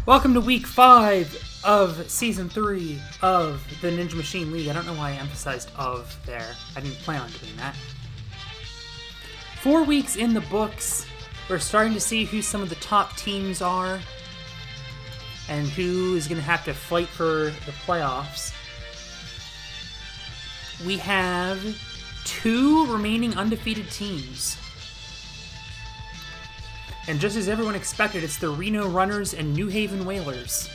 Welcome to week 5 of season 3 of the Ninja Machine League. I don't know why I emphasized "of" there. I didn't plan on doing that. 4 weeks in the books. We're starting to see who some of the top teams are and who is going to have to fight for the playoffs. We have 2 remaining undefeated teams. And just as everyone expected, it's the Reno Runners and New Haven Whalers.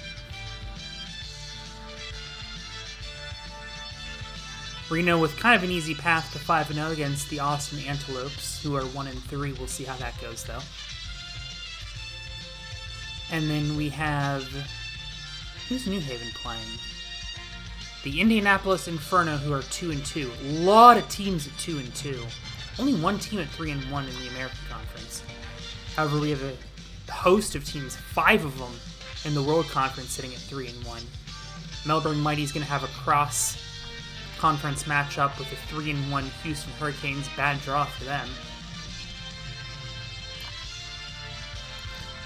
Reno with kind of an easy path to 5-0 against the Austin Antelopes, who are 1-3. We'll see how that goes, though. And then we have... who's New Haven playing? The Indianapolis Inferno, who are 2-2. A lot of teams at 2-2. Only one team at 3-1 in the American Conference. However, we have a host of teams, 5 of them, in the World Conference sitting at 3-1. Melbourne Mighties going to have a cross-conference matchup with the 3-1 Houston Hurricanes. Bad draw for them.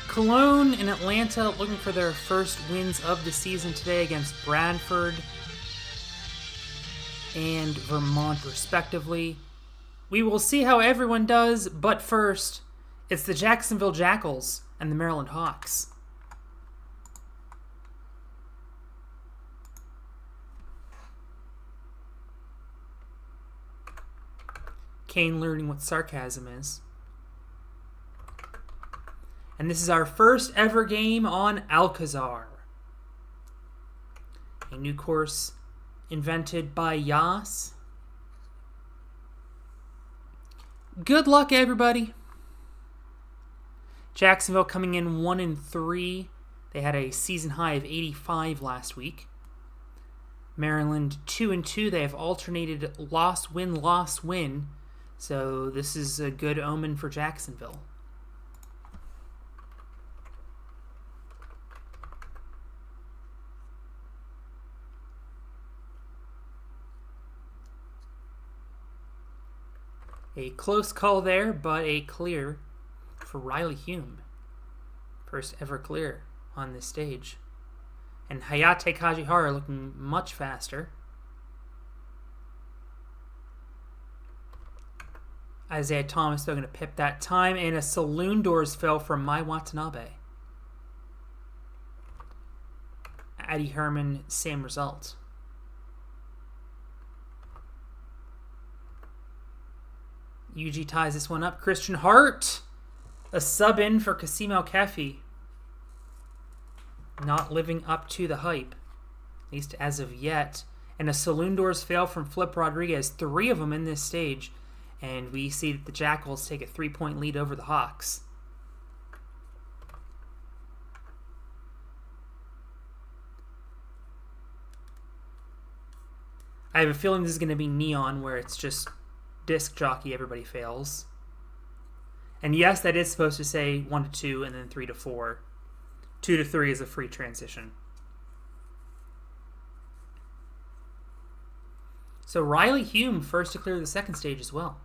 Cologne and Atlanta looking for their first wins of the season today against Bradford and Vermont, respectively. We will see how everyone does, but first... it's the Jacksonville Jackals and the Maryland Hawks. Kane learning what sarcasm is. And this is our first ever game on Alcazar. A new course invented by Yas. Good luck, everybody. Jacksonville coming in 1-3. They had a season high of 85 last week. Maryland 2-2. They have alternated loss-win. So this is a good omen for Jacksonville. A close call there, but a clear for Riley Hume. First ever clear on this stage. And Hayate Kajihara looking much faster. Isaiah Thomas though going to pip that time. And a saloon doors fell from Mai Watanabe. Addie Herman, same result. Yuji ties this one up. Christian Hart. A sub-in for Kasim El-Kefi. Not living up to the hype. At least as of yet. And a saloon doors fail from Flip Rodriguez. 3 of them in this stage. And we see that the Jackals take a 3-point lead over the Hawks. I have a feeling this is going to be neon, where it's just disc jockey, everybody fails. And yes, that is supposed to say 1-2 and then 3-4. 2-3 is a free transition. So Riley Hume first to clear the second stage as well.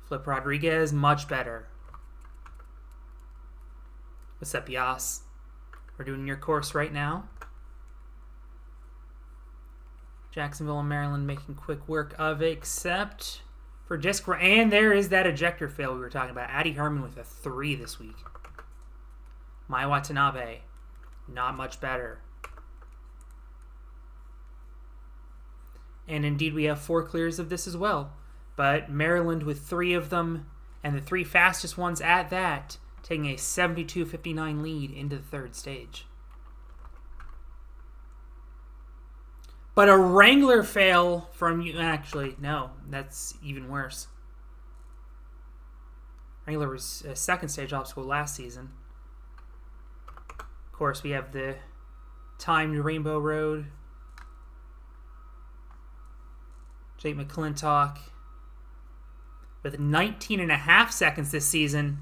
Flip Rodriguez, much better. What's up, Yas? We're doing your course right now. Jacksonville and Maryland making quick work of it, except... for disc, and there is that ejector fail we were talking about. Addie Herman with a 3 this week. Mai Watanabe, not much better. And indeed, we have 4 clears of this as well. But Maryland with 3 of them, and the 3 fastest ones at that, taking a 72-59 lead into the third stage. But a Wrangler fail from you. Actually, no, that's even worse. Wrangler was a second stage obstacle last season. Of course, we have the timed Rainbow Road. Jake McClintock with 19.5 seconds this season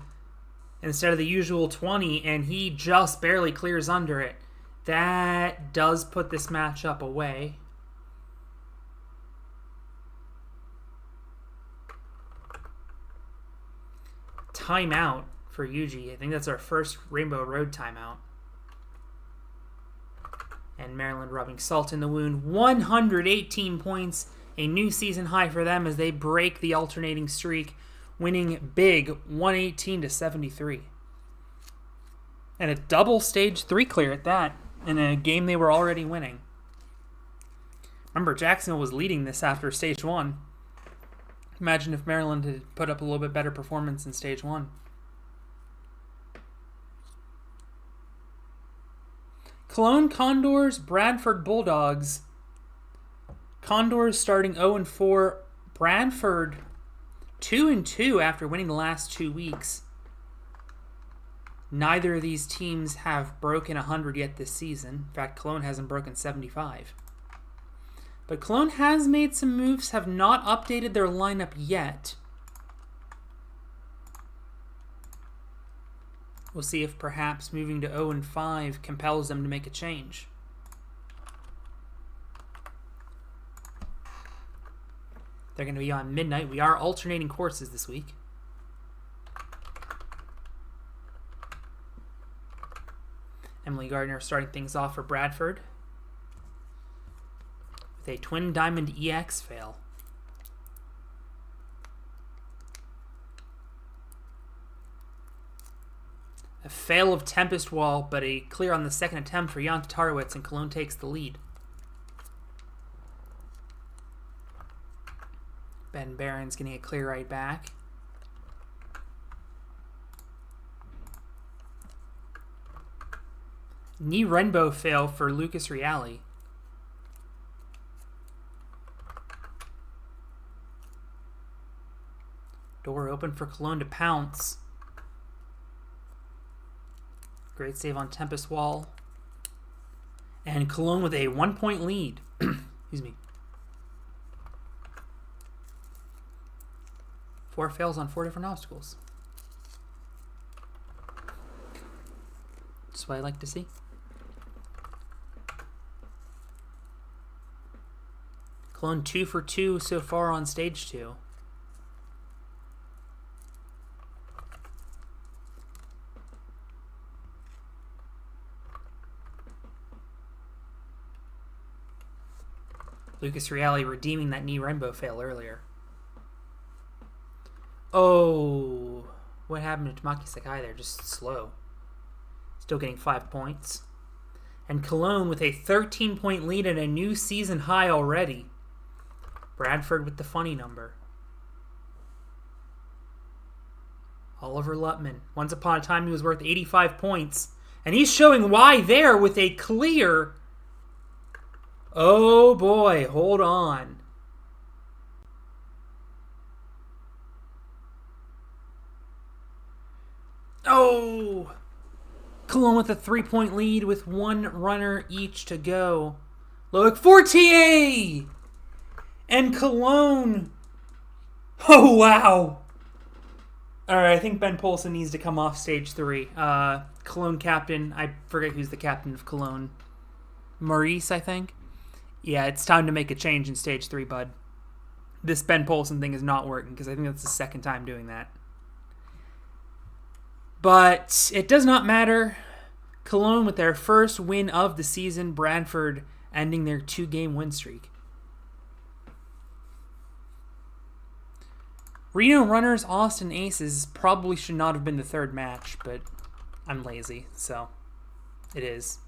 instead of the usual 20, and he just barely clears under it. That does put this matchup away. Timeout for Yuji. I think that's our first Rainbow Road timeout. And Maryland rubbing salt in the wound. 118 points, a new season high for them as they break the alternating streak, winning big 118-73. And a double stage 3 clear at that in a game they were already winning. Remember, Jacksonville was leading this after stage 1. Imagine if Maryland had put up a little bit better performance in stage 1. Cologne Condors, Bradford Bulldogs. Condors starting 0-4. Bradford 2-2 after winning the last 2 weeks. Neither of these teams have broken 100 yet this season. In fact, Cologne hasn't broken 75. But Cologne has made some moves, have not updated their lineup yet. We'll see if perhaps moving to 0-5 compels them to make a change. They're going to be on midnight. We are alternating courses this week. Emily Gardner starting things off for Bradford with a Twin Diamond EX fail. A fail of Tempest Wall, but a clear on the second attempt for Jan Tatarowicz, and Cologne takes the lead. Ben Barron's getting a clear right back. Knee Renbo fail for Lucas Reale. Door open for Cologne to pounce. Great save on Tempest Wall. And Cologne with a 1-point lead. Excuse me. 4 fails on 4 different obstacles. That's what I like to see. Cologne 2 for 2 so far on stage 2. Lucas Reale redeeming that knee Renbo fail earlier. Oh, what happened to Tamaki Sakai there? Just slow. Still getting 5 points. And Cologne with a 13-point lead and a new season high already. Bradford with the funny number. Oliver Lutman. Once upon a time he was worth 85 points. And he's showing why there with a clear. Oh boy, hold on. Oh! Cologne with a 3-point lead with 1 runner each to go. Loic Fortier! And Cologne. Oh, wow. All right, I think Ben Polson needs to come off stage 3. Cologne captain. I forget who's the captain of Cologne. Maurice, I think. Yeah, it's time to make a change in stage 3, bud. This Ben Polson thing is not working because I think that's the second time doing that. But it does not matter. Cologne with their first win of the season. Bradford ending their 2-game win streak. Reno Runners, Austin Aces probably should not have been the third match, but I'm lazy, so it is.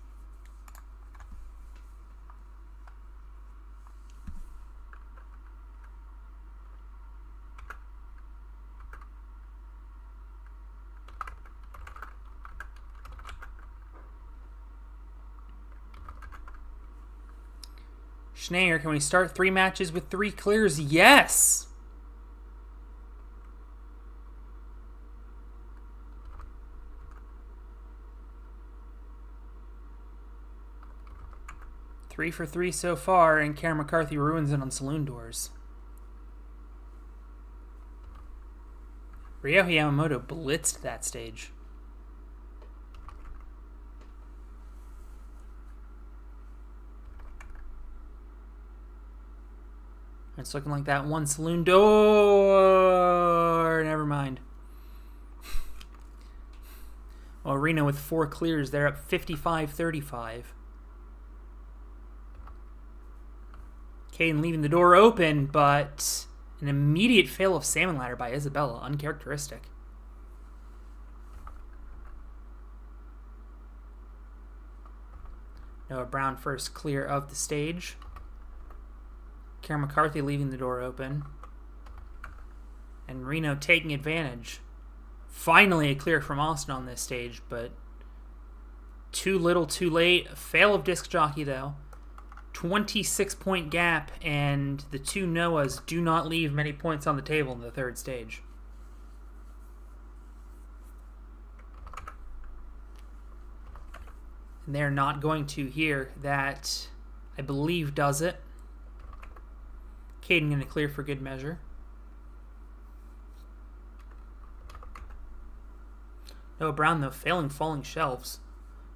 Schneier, can we start 3 matches with 3 clears? Yes! Three for 3 so far, and Karen McCarthy ruins it on Saloon Doors. Ryohei Yamamoto blitzed that stage. It's looking like that one Saloon Door. Never mind. Well, Reno with 4 clears. They're up 55-35. Caden leaving the door open, but an immediate fail of salmon ladder by Isabella. Uncharacteristic. Noah Brown first clear of the stage. Karen McCarthy leaving the door open. And Reno taking advantage. Finally a clear from Austin on this stage, but too little, too late. A fail of disc jockey, though. 26-point gap, and the two Noahs do not leave many points on the table in the third stage. And they're not going to here. That, I believe, does it. Caden going to clear for good measure. Noah Brown, though, failing falling shelves.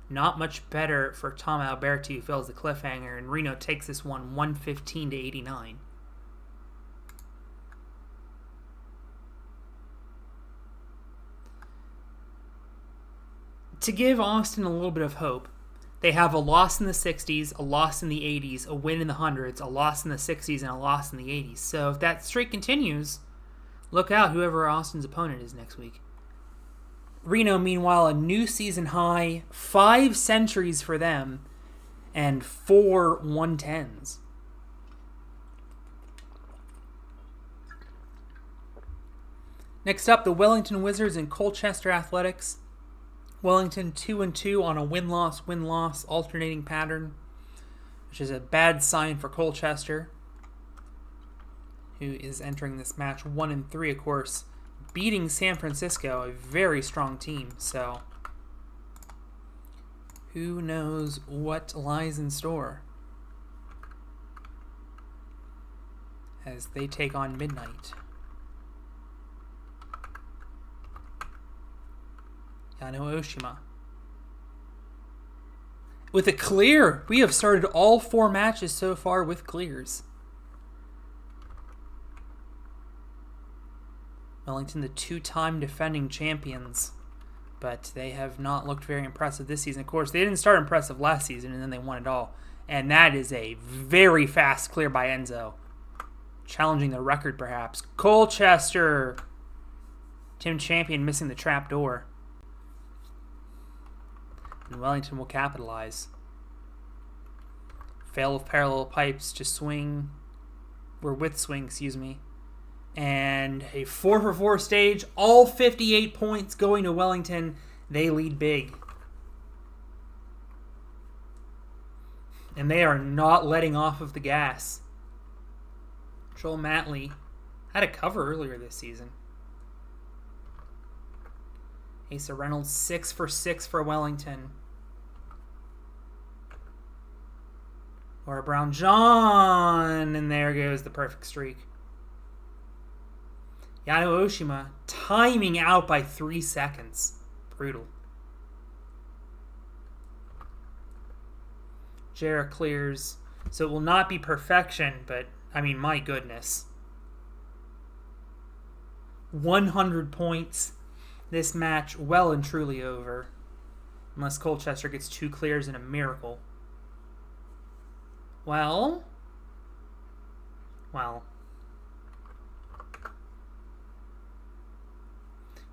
Not much better for Tom Alberti, who fails the cliffhanger, and Reno takes this one 115 to 89. To give Austin a little bit of hope, they have a loss in the 60s, a loss in the 80s, a win in the 100s, a loss in the 60s, and a loss in the 80s. So if that streak continues, look out whoever Austin's opponent is next week. Reno, meanwhile, a new season high, 5 centuries for them, and 4 110s. Next up, the Wellington Wizards and Colchester Athletics. Wellington 2-2 on a win-loss alternating pattern, which is a bad sign for Colchester, who is entering this match 1-3, of course, beating San Francisco, a very strong team. So who knows what lies in store as they take on Midnight. Yano Oshima. With a clear, we have started all 4 matches so far with clears. Wellington, the 2-time defending champions, but they have not looked very impressive this season. Of course, they didn't start impressive last season, and then they won it all. And that is a very fast clear by Enzo. Challenging the record, perhaps. Colchester. Tim Champion missing the trap door. And Wellington will capitalize. Fail of parallel pipes to swing, or with swing, excuse me. And a 4-for-4 stage, all 58 points going to Wellington. They lead big. And they are not letting off of the gas. Joel Matley had a cover earlier this season. Asa Reynolds 6 for 6 for Wellington. Laura Brown John, and there goes the perfect streak. Yano Oshima timing out by 3 seconds. Brutal. Jarrah clears, so it will not be perfection, but I mean, my goodness. 100 points. This match well and truly over. Unless Colchester gets 2 clears and a miracle. Well.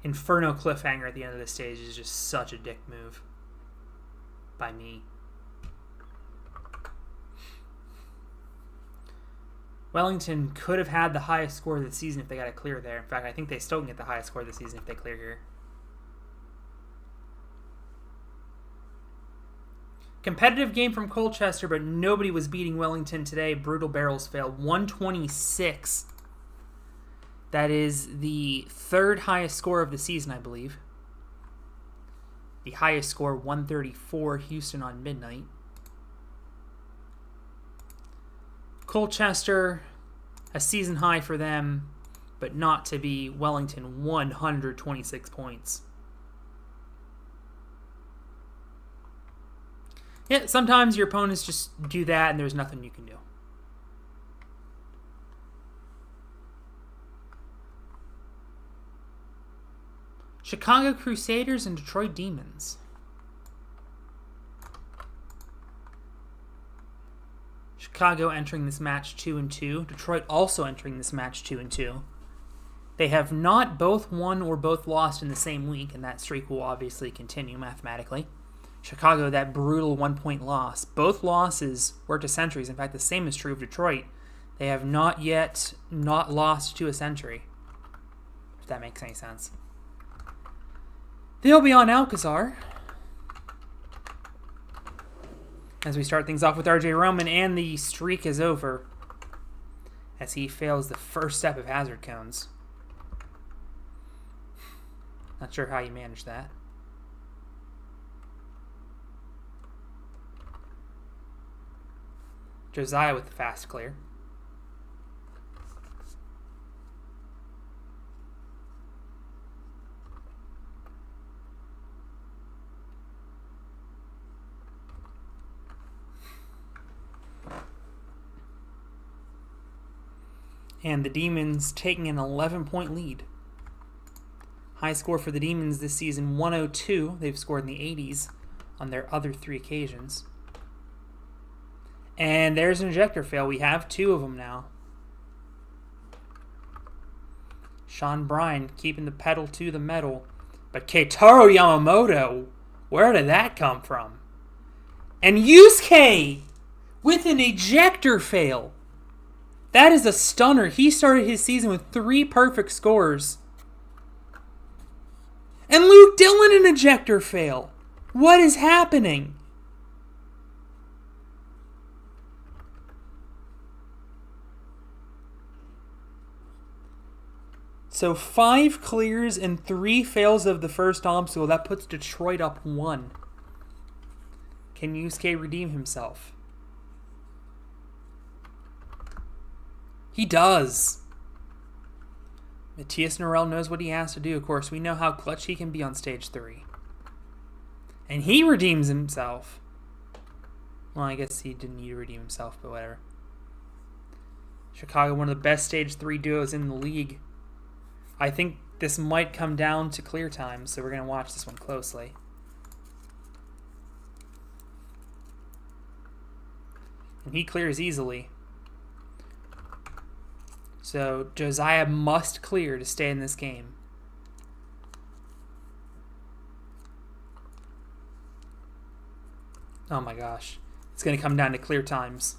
Inferno cliffhanger at the end of the stage is just such a dick move. By me. Wellington could have had the highest score of the season if they got a clear there. In fact, I think they still can get the highest score of the season if they clear here. Competitive game from Colchester, but nobody was beating Wellington today. Brutal barrels failed. 126. That is the 3rd highest score of the season, I believe. The highest score, 134, Houston on Midnight. Colchester, a season high for them, but not to be Wellington, 126 points. Yeah, sometimes your opponents just do that and there's nothing you can do. Chicago Crusaders and Detroit Demons. Chicago entering this match 2-2. Detroit also entering this match 2-2. They have not both won or both lost in the same week, and that streak will obviously continue mathematically. Chicago, that brutal 1-point loss. Both losses were to centuries. In fact, the same is true of Detroit. They have not yet not lost to a century, if that makes any sense. They'll be on Alcazar as we start things off with RJ Roman, and the streak is over as he fails the first step of hazard cones. Not sure how you manage that. Josiah with the fast clear. And the Demons taking an 11-point lead. High score for the Demons this season, 102. They've scored in the 80s on their other 3 occasions. And there's an ejector fail. We have 2 of them now. Sean Bryan keeping the pedal to the metal. But Keitaro Yamamoto, where did that come from? And Yusuke with an ejector fail. That is a stunner. He started his season with 3 perfect scores. And Luke Dillon an ejector fail. What is happening? So 5 clears and 3 fails of the first obstacle. That puts Detroit up 1. Can Yusuke redeem himself? He does. Matthias Norell knows what he has to do. Of course, we know how clutch he can be on stage 3. And he redeems himself. Well, I guess he didn't need to redeem himself, but whatever. Chicago, one of the best stage 3 duos in the league. I think this might come down to clear time, so we're going to watch this one closely. And he clears easily. So Josiah must clear to stay in this game. Oh my gosh. It's going to come down to clear times.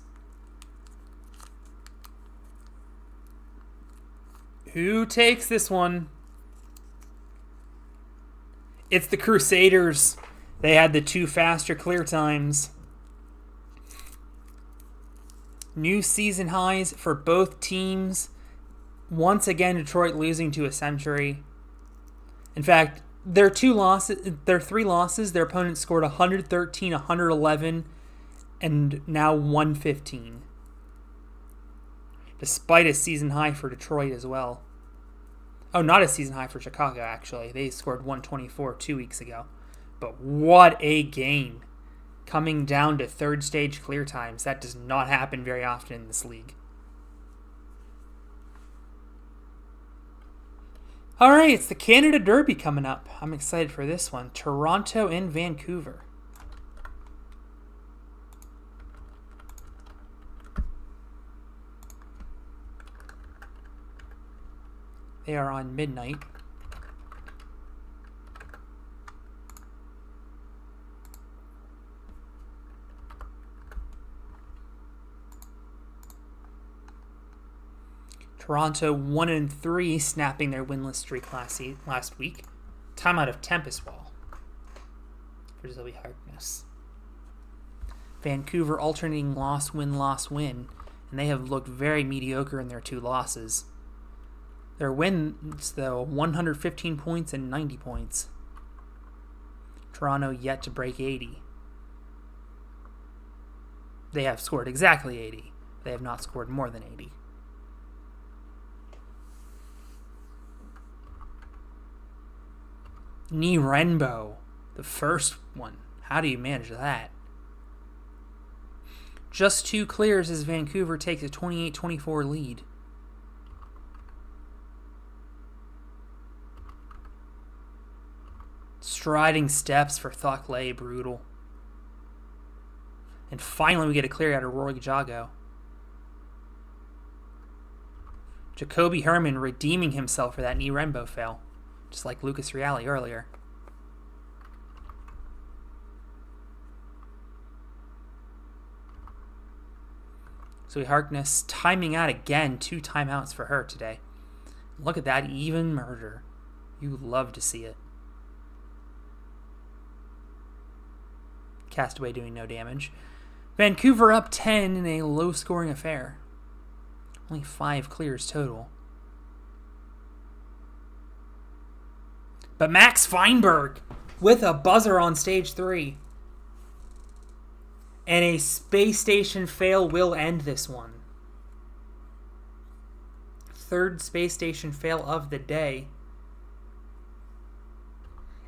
Who takes this one? It's the Crusaders. They had the 2 faster clear times. New season highs for both teams. Once again, Detroit losing to a century. In fact, their 3 losses, their opponents scored 113, 111, and now 115. Despite a season high for Detroit as well. Oh, not a season high for Chicago, actually. They scored 124 2 weeks ago. But what a game. Coming down to 3rd stage clear times. That does not happen very often in this league. Alright, it's the Canada Derby coming up. I'm excited for this one. Toronto and Vancouver. They are on midnight. Toronto 1-3, snapping their winless streak last week. Time out of Tempest Wall for Zoe Harkness. Vancouver alternating loss, win, and they have looked very mediocre in their 2 losses. Their wins, though, 115 points and 90 points. Toronto yet to break 80. They have scored exactly 80. They have not scored more than 80. Renbo, the first one. How do you manage that? Just 2 clears as Vancouver takes a 28-24 lead. Striding steps for Thockley, brutal. And finally we get a clear out of Rory Jago. Jacoby Herman redeeming himself for that knee Renbo fail, just like Lucas Reale earlier. Zoe Harkness timing out again. 2 timeouts for her today. Look at that even murder. You love to see it. Castaway doing no damage. Vancouver up 10 in a low-scoring affair. Only 5 clears total. But Max Feinberg with a buzzer on stage 3. And a space station fail will end this one. 3rd space station fail of the day.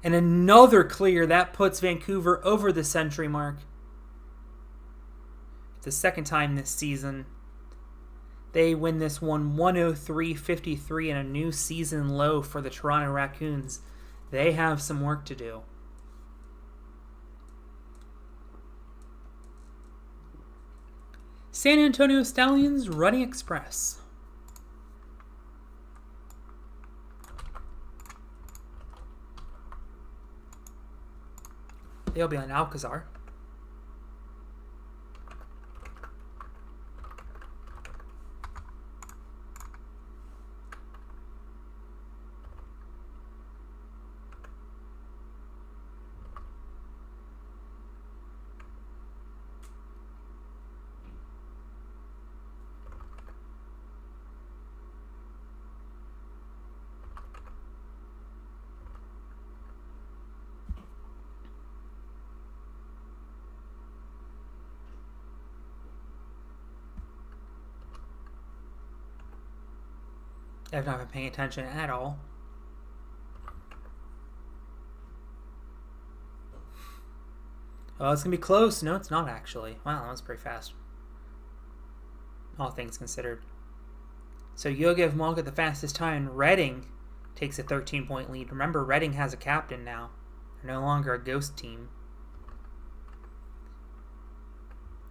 And another clear. That puts Vancouver over the century mark. The 2nd time this season. They win this one 103-53 and a new season low for the Toronto Racoons. They have some work to do. San Antonio Stallions running express. They'll be on Alcazar. I've not been paying attention at all. Oh, it's going to be close. No, it's not actually. Wow, that was pretty fast. All things considered. So Yogev Malka the fastest time. Reading takes a 13-point lead. Remember, Reading has a captain now. They're no longer a ghost team.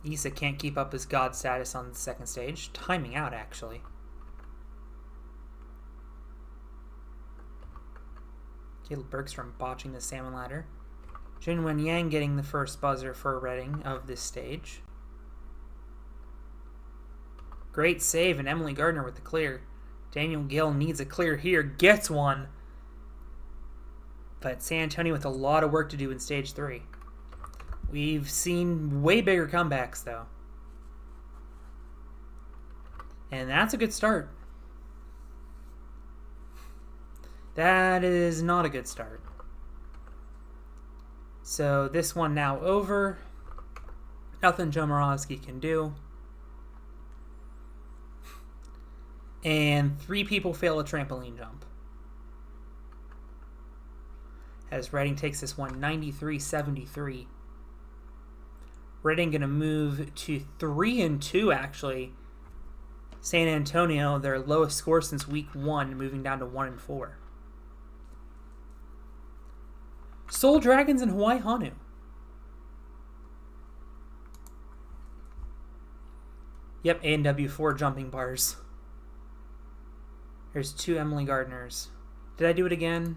Issa can't keep up his god status on the 2nd stage. Timing out, actually. Caleb Bergstrom botching the salmon ladder. Junwen Yang getting the first buzzer for Reading of this stage. Great save, and Emily Gardner with the clear. Daniel Gill needs a clear here. Gets one. But San Antonio with a lot of work to do in stage 3. We've seen way bigger comebacks, though. And that's a good start. That is not a good start. So this one now over. Nothing Joe Morozky can do. And 3 people fail a trampoline jump. As Reading takes this one 93-73. Reading going to move to 3-2 actually. San Antonio, their lowest score since week 1, moving down to 1-4. Seoul Dragons and Hawaii Honu. Yep, A&W 4 jumping bars. There's 2 Emily Gardners. Did I do it again?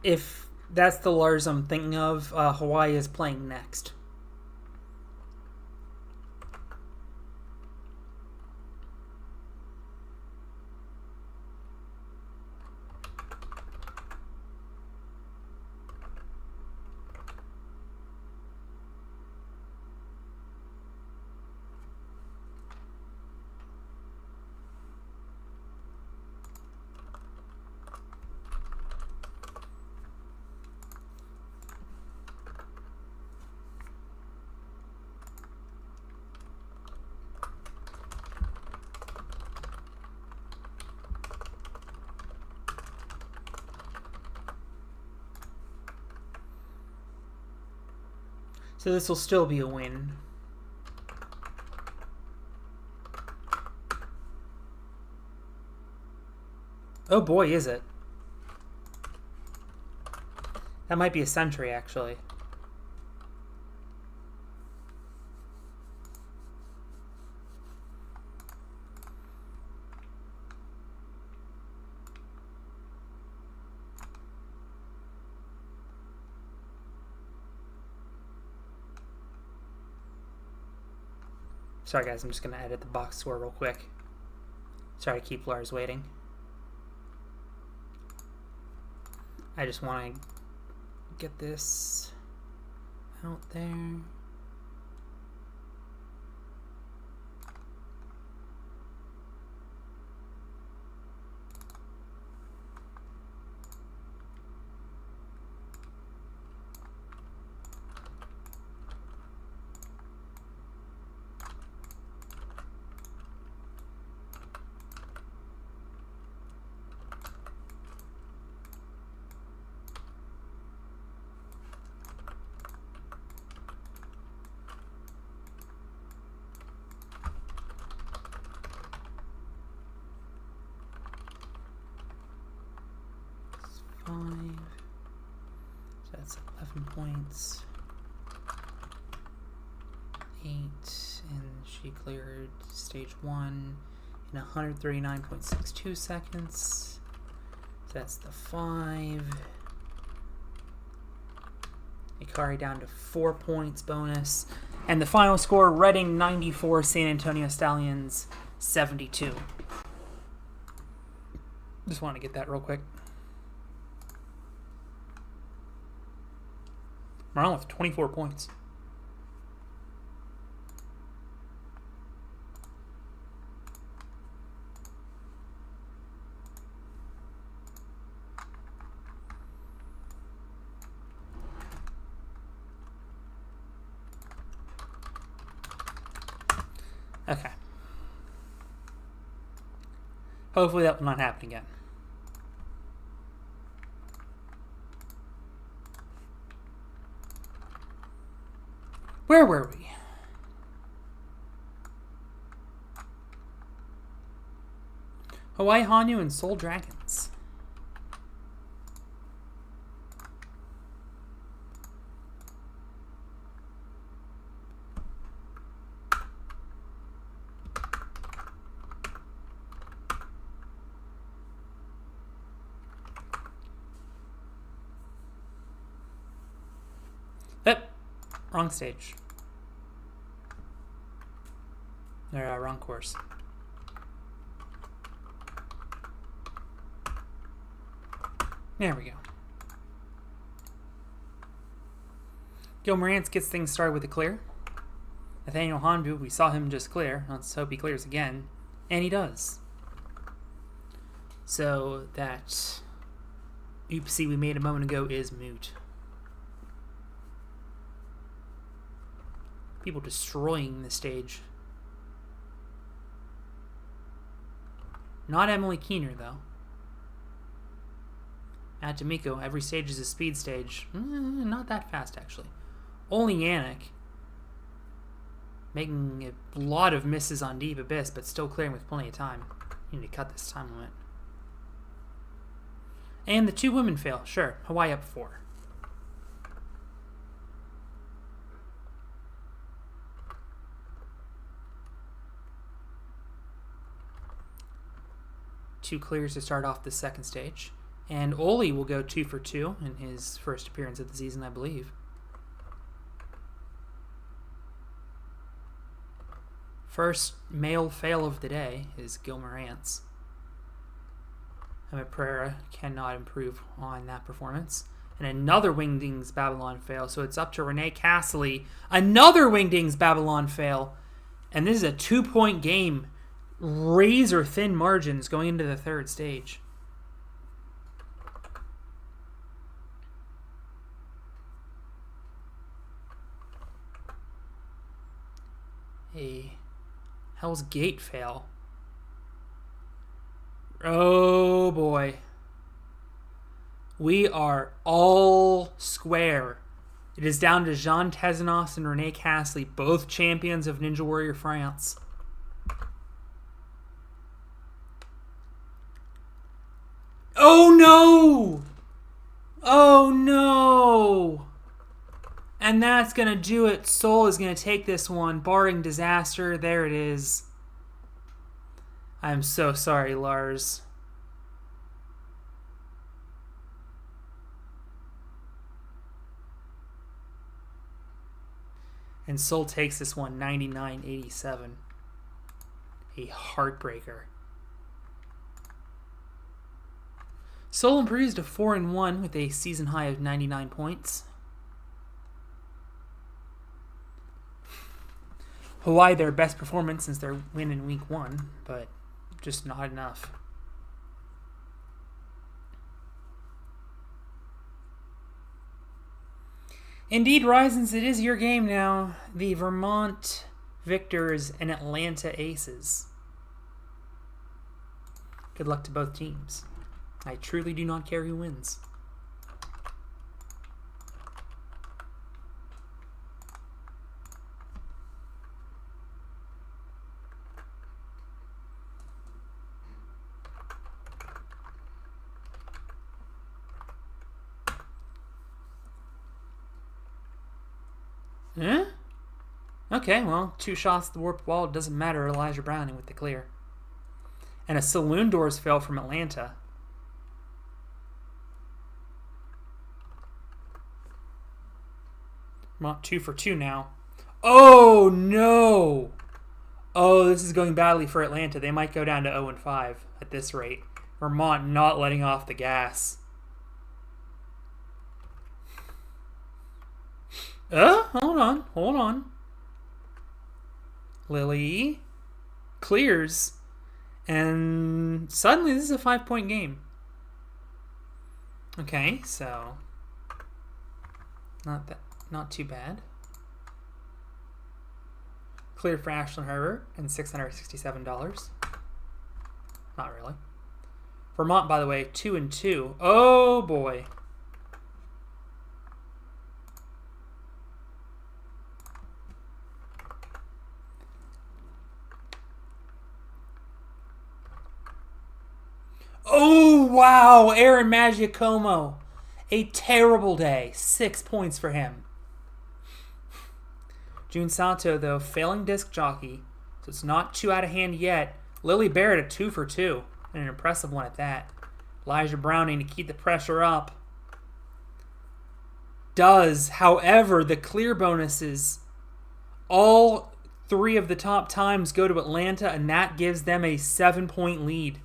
If that's the Lars I'm thinking of, Hawaii is playing next. So this will still be a win. Oh boy, is it. That might be a century, actually. Sorry guys, I'm just going to edit the box score real quick. Sorry to keep Lars waiting. I just want to get this out there. So that's 11 points. 8, and she cleared stage 1 in 139.62 seconds. So that's the 5. Ikari down to 4 points bonus. And the final score, Reading 94, San Antonio Stallions 72. Just want to get that real quick. Marlon with 24 points. Okay. Hopefully that will not happen again. Where were we? Hawaii Honu and Seoul Dragons. Yep. Wrong stage. Or wrong course. There we go. Gil Morantz gets things started with a clear. Nathaniel Honbu, we saw him just clear. Let's hope he clears again. And he does. So that oopsie we made a moment ago is moot. People destroying the stage. Not Emily Keener, though. At D'Amico, every stage is a speed stage. Not that fast, actually. Only Yannick. Making a lot of misses on Deep Abyss, but still clearing with plenty of time. You need to cut this time limit. And the 2 women fail. Sure, Hawaii up 4. Two clears to start off the second stage. And Oli will go 2 for 2 in his first appearance of the season, I believe. First male fail of the day is Gil Morantz. Emmett Pereira cannot improve on that performance. And another Wingdings Babylon fail, so it's up to Renee Castley. Another Wingdings Babylon fail. And this is a 2-point game. Razor thin margins going into the third stage. A Hell's Gate fail. Oh boy. We are all square. It is down to Jean Tezanos and Rene Castley, both champions of Ninja Warrior France. Oh no! Oh no! And that's going to do it. Seoul is going to take this one, barring disaster. There it is. I'm so sorry, Lars. And Seoul takes this one 99-87. A heartbreaker. Seoul improves to 4-1 with a season high of 99 points. Hawaii, their best performance since their win in week 1, but just not enough. Indeed, Risings, it is your game now. The Vermont Victors and Atlanta Aces. Good luck to both teams. I truly do not care who wins. Okay, well, 2 shots at the warped wall. It doesn't matter. Elijah Browning with the clear. And a saloon doors fail from Atlanta. Vermont 2 for 2 now. Oh, no! Oh, this is going badly for Atlanta. They might go down to 0-5 at this rate. Vermont not letting off the gas. Hold on. Lily clears, and suddenly this is a 5-point game. Okay, so not too bad. Cleared for Ashlyn Herbert and $667. Not really. Vermont, by the way, 2-2. Oh boy. Oh, wow. Aaron Maggiacomo. A terrible day. 6 points for him. Jun Sato, though, failing disc jockey. So it's not too out of hand yet. Lily Barrett, a 2 for 2. And an impressive one at that. Elijah Browning to keep the pressure up. Does, however, the clear bonuses. All 3 of the top times go to Atlanta, and that gives them a 7-point lead.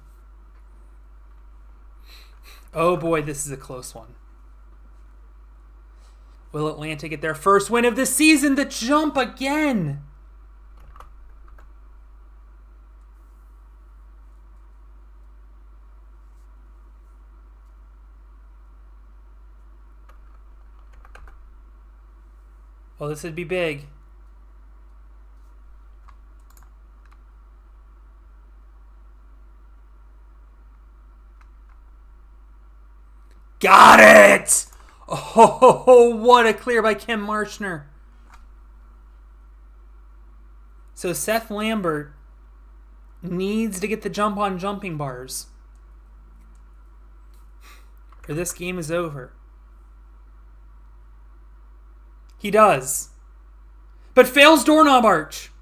Oh boy, this is a close one. Will Atlanta get their first win of the season? The jump again! Well, this would be big. Got it! Oh, what a clear by Kim Marshner. So Seth Lambert needs to get the jump on jumping bars, or this game is over. He does. But fails doorknob arch.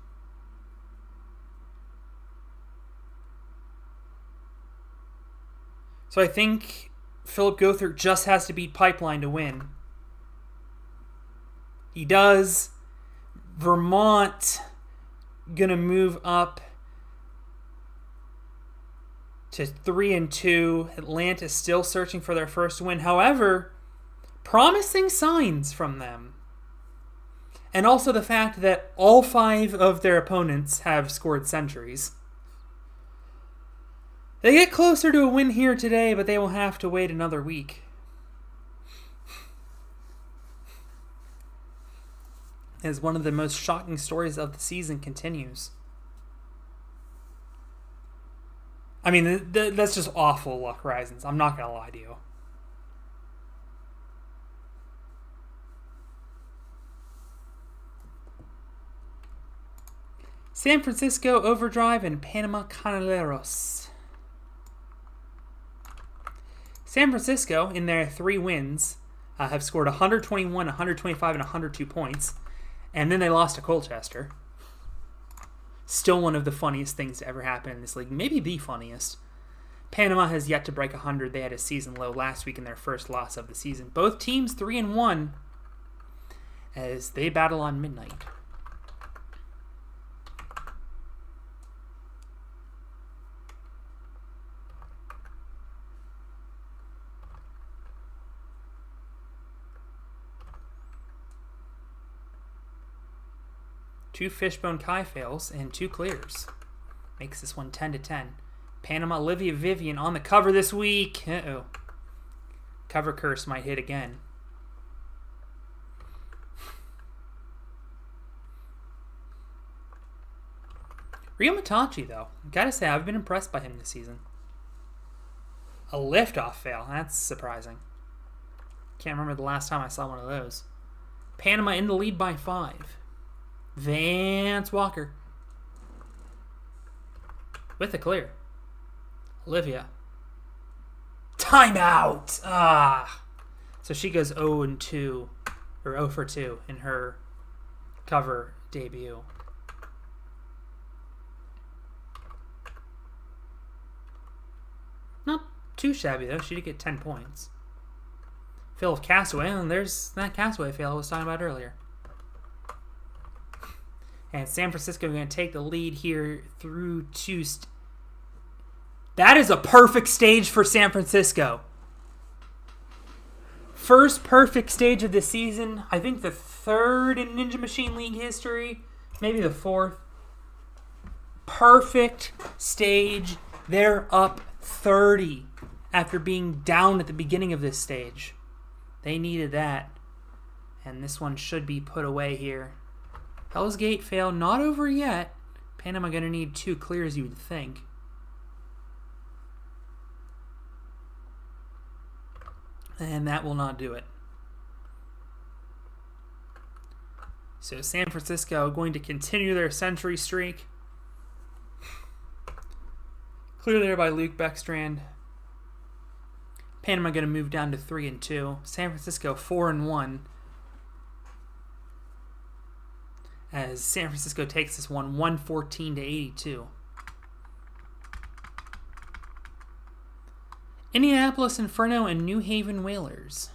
So I think Philip Gothert just has to beat Pipeline to win. He does. Vermont gonna move up to 3-2. Atlanta still searching for their first win. However, promising signs from them. And also the fact that all 5 of their opponents have scored centuries. They get closer to a win here today, but they will have to wait another week. As one of the most shocking stories of the season continues. I mean, that's just awful luck, Horizons. I'm not going to lie to you. San Francisco, Overdrive, and Panama Caneleros. San Francisco, in their 3 wins, have scored 121, 125, and 102 points. And then they lost to Colchester. Still one of the funniest things to ever happen in this league. Maybe the funniest. Panama has yet to break 100. They had a season low last week in their first loss of the season. Both teams 3-1 as they battle on midnight. Two Fishbone Kai fails and 2 clears. Makes this one 10-10. Panama Olivia Vivian on the cover this week. Uh-oh. Cover curse might hit again. Rio Matachi, though. Gotta say, I've been impressed by him this season. A liftoff fail. That's surprising. Can't remember the last time I saw one of those. Panama in the lead by 5. Vance Walker. With the clear. Olivia. Timeout! So she goes 0-2, or 0 for 2 in her cover debut. Not too shabby, though. She did get 10 points. Fail of Castaway, and there's that Castaway fail I was talking about earlier. And San Francisco are going to take the lead here through 2. That is a perfect stage for San Francisco. First perfect stage of the season. I think the 3rd in Ninja Machine League history. Maybe the 4th. Perfect stage. They're up 30 after being down at the beginning of this stage. They needed that. And this one should be put away here. Hell's Gate fail, not over yet. Panama going to need 2 clears, you would think. And that will not do it. So San Francisco going to continue their century streak. Clear there by Luke Beckstrand. Panama going to move down to 3-2. San Francisco 4-1. As San Francisco takes this one 114-82. Indianapolis Inferno and New Haven Whalers.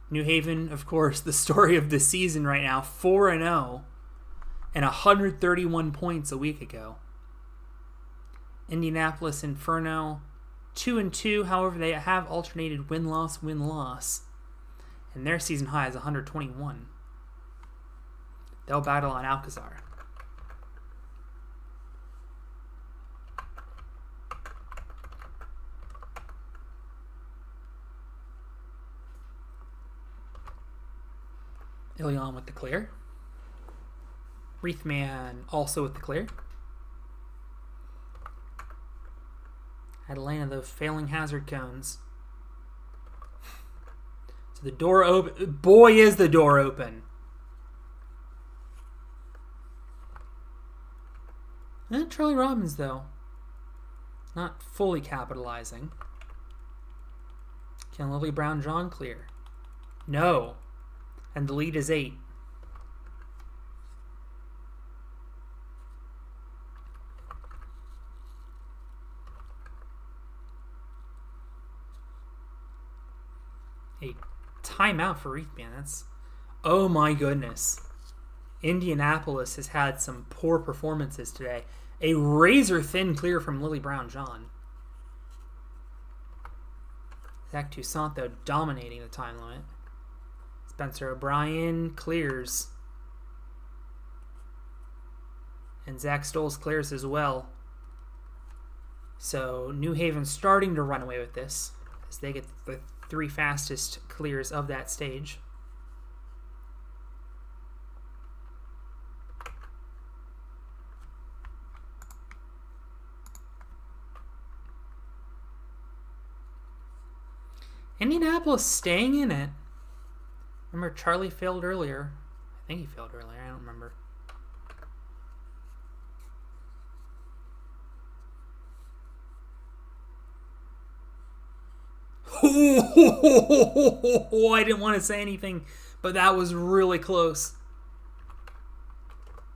New Haven, of course, the story of the season right now, 4-0 and 131 points a week ago. Indianapolis Inferno 2-2, however, they have alternated win-loss, win-loss. And their season high is 121. They'll battle on Alcazar. Ilion with the clear. Wreathman also with the clear. Atlanta, those failing hazard cones. So the door open. Boy, is the door open. And Charlie Robbins, though, not fully capitalizing. Can Lily Brown John clear? No. And the lead is 8. A timeout for Wreathman. That's, oh my goodness. Indianapolis has had some poor performances today. A razor-thin clear from Lily Brown John. Zach Toussaint, though, dominating the time limit. Spencer O'Brien clears. And Zach Stoles clears as well. So New Haven starting to run away with this as they get the 3 fastest clears of that stage. Indianapolis staying in it. Remember, Charlie failed earlier. I think he failed earlier. I don't remember. Oh, I didn't want to say anything, but that was really close.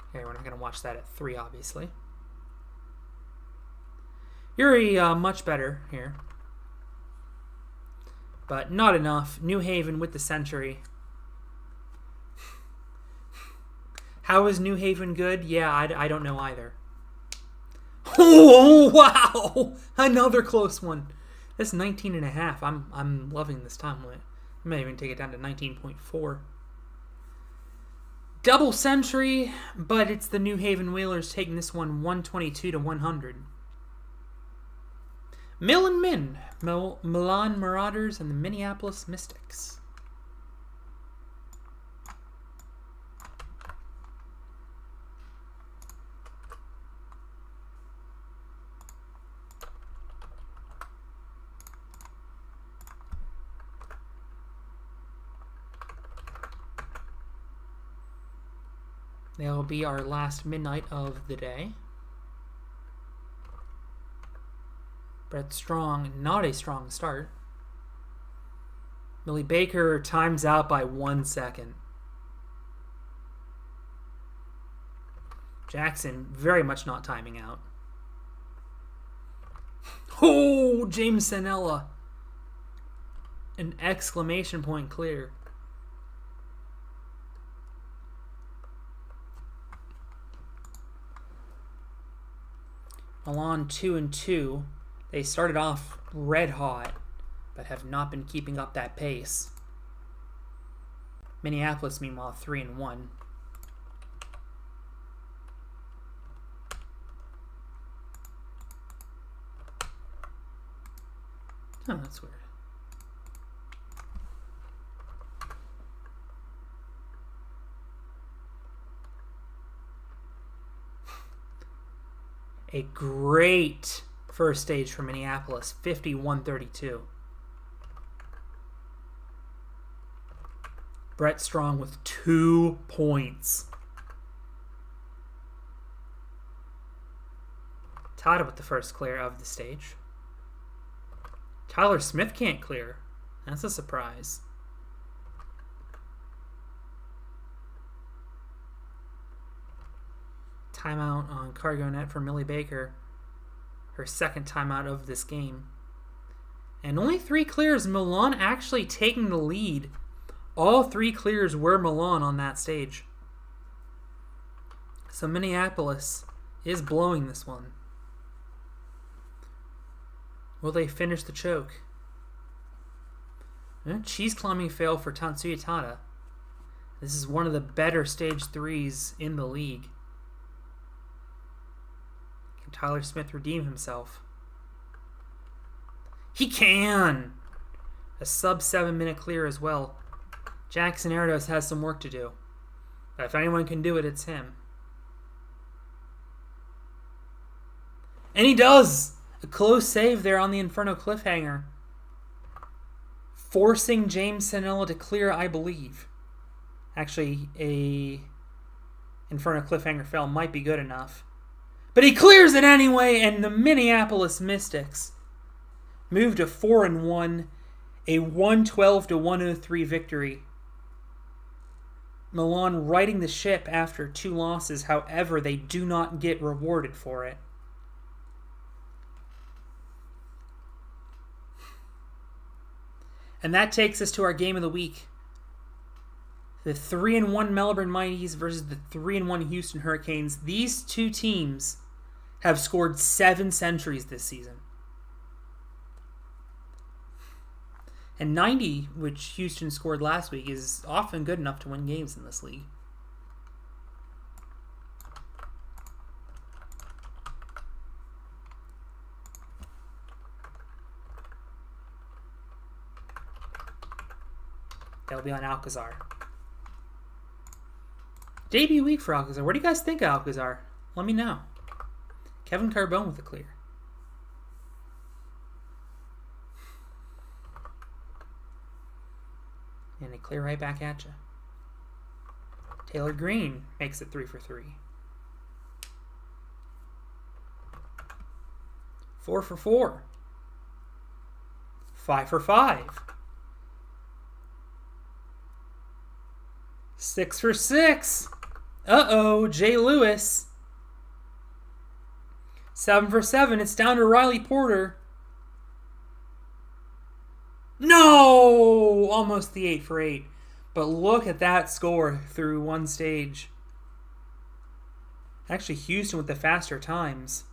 Okay, we're not going to watch that at 3, obviously. Yuri, much better here. But not enough. New Haven with the century. How is New Haven good? Yeah, I don't know either. Oh, wow! Another close one. That's 19.5. I'm loving this time limit. I may even take it down to 19.4. Double century, but it's the New Haven Whalers taking this one 122 to 100. Milan Marauders and the Minneapolis Mystics. That'll be our last midnight of the day. Brett Strong, not a strong start. Millie Baker times out by 1 second. Jackson very much not timing out. Oh, James Sanella. An exclamation point clear. Milan 2-2. They started off red hot, but have not been keeping up that pace. Minneapolis, meanwhile, 3-1. Oh, that's weird. A great first stage for Minneapolis, 51-32. Brett Strong with 2 points. Tada with the first clear of the stage. Tyler Smith can't clear. That's a surprise. Timeout on cargo net for Millie Baker. Her second timeout of this game. And only 3 clears. Milan actually taking the lead. All 3 clears were Milan on that stage. So Minneapolis is blowing this one. Will they finish the choke? Cheese climbing fail for Tatsuya Tada. This is one of the better stage 3s in the league. Can Tyler Smith redeem himself? He can! A sub 7-minute clear as well. Caneleros has some work to do. But if anyone can do it, it's him. And he does! A close save there on the Inferno cliffhanger. Forcing James Sanella to clear, I believe. Actually, a Inferno cliffhanger fail might be good enough. But he clears it anyway, and the Minneapolis Mystics move to 4-1, a 112-103 victory. Milan righting the ship after 2 losses, however, they do not get rewarded for it. And that takes us to our game of the week. The 3-1 Melbourne Mighties versus the 3-1 Houston Hurricanes. These 2 teams have scored 7 centuries this season. And 90, which Houston scored last week, is often good enough to win games in this league. That'll be on Alcazar. Debut week for Alcazar. What do you guys think of Alcazar? Let me know. Kevin Carbone with a clear. And they clear right back at you. Taylor Green makes it 3 for 3. 4 for 4. 5 for 5. 6 for 6. Uh-oh, Jay Lewis. 7 for 7. It's down to Riley Porter. No! Almost the 8 for 8. But look at that score through one stage. Actually, Houston with the faster times.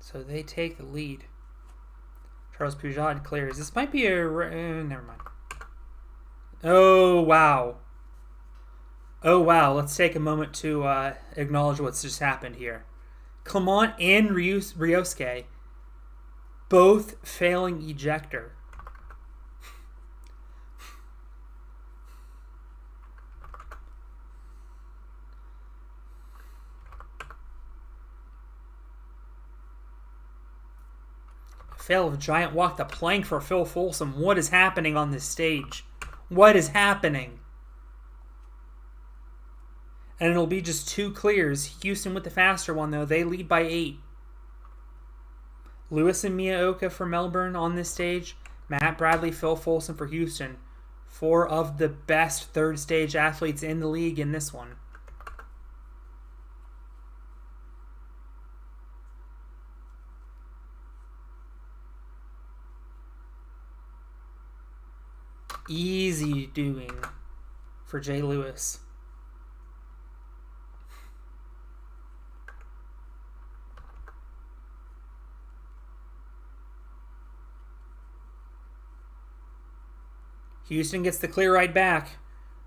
So they take the lead. Charles Pujol clears. This might be a... never mind. Oh, wow. Oh, wow. Let's take a moment to acknowledge what's just happened here. Clement and Ryosuke both failing ejector. Fail of giant walk the plank for Phil Folsom. What is happening on this stage? What is happening? And it'll be just 2 clears. Houston with the faster one, though. They lead by 8. Lewis and Miyaoka for Melbourne on this stage. Matt Bradley, Phil Folsom for Houston. 4 of the best third stage athletes in the league in this one. Easy doing for Jay Lewis. Houston gets the clear right back.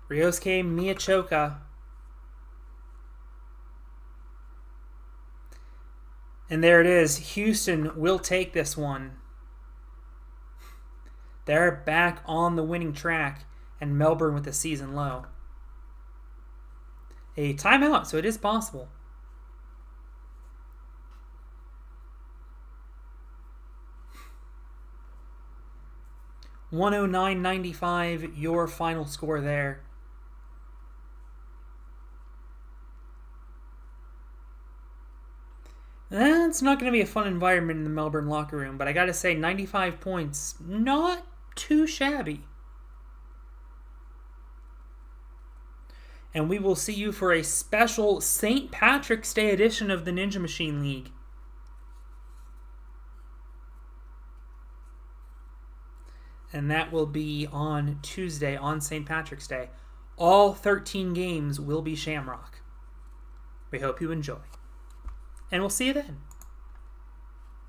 Ryosuke Miyachoka. And there it is. Houston will take this one. They're back on the winning track, and Melbourne with the season low. A timeout, so it is possible. $109.95, your final score there. It's not going to be a fun environment in the Melbourne locker room, but I got to say, 95 points, not too shabby. And we will see you for a special St. Patrick's Day edition of the Ninja Machine League. And that will be on Tuesday, on St. Patrick's Day. All 13 games will be Shamrock. We hope you enjoy. And we'll see you then.